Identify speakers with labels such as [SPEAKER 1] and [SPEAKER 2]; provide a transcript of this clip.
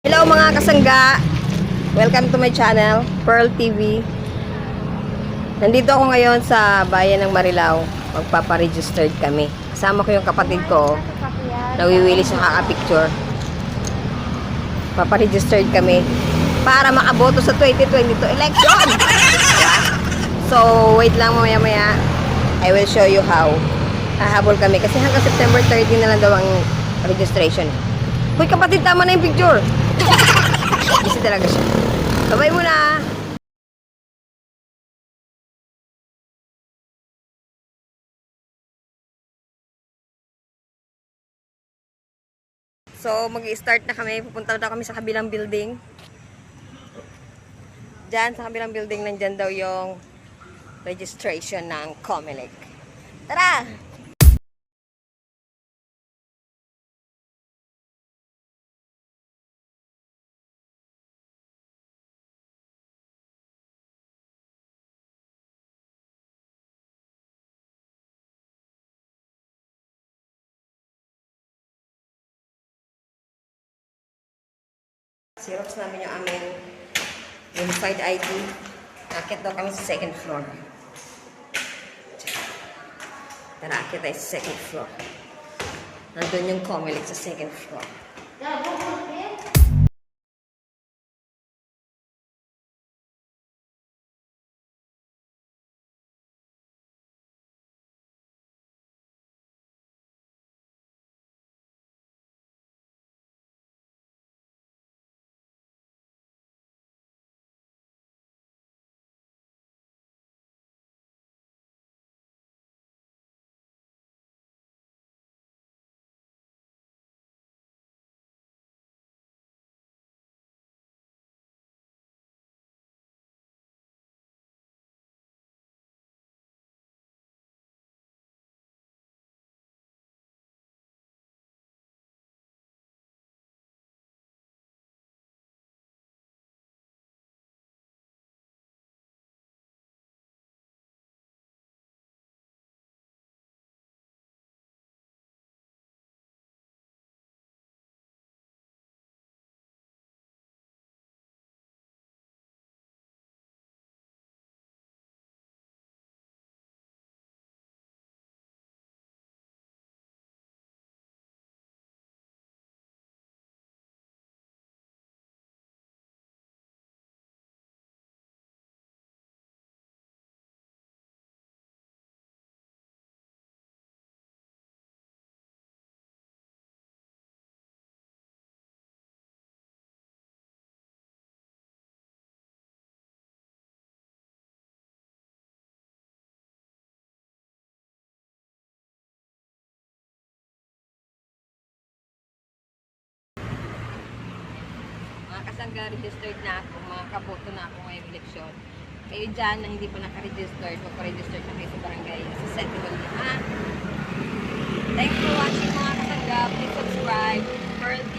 [SPEAKER 1] Hello mga kasangga! Welcome to my channel, Pearl TV. Nandito ako ngayon sa bayan ng Marilao. Magpaparegistered kami. Kasama ko yung kapatid ko. Nawiwili siya kaka-picture. Paparegistered kami para makaboto sa 2022 election. So, wait lang maya-maya. I will show you how. Hahabol kami kasi hanggang September 30 na lang daw ang registration. Hoy kapatid, tama na yung picture. Busy talaga siya. Bye-bye muna. So, mag-i-start na kami. Pupunta na kami sa kabilang building. Diyan, sa kabilang building, nandyan daw yung registration ng COMELEC. Tara! Xerox namin yung aming Unified ID. Akit daw kami sa second floor. Tara, akit tayo sa second floor. Nandun yung COMELEC sa second floor. Kasangga, registered na ako, mga kaboto na ako ngayong eleksyon. Kayo dyan na hindi pa naka-registered, magpa-register na kayo sa barangay, sa Sentinel na. Thanks for watching mga kasangga. Please subscribe, Pearl TV.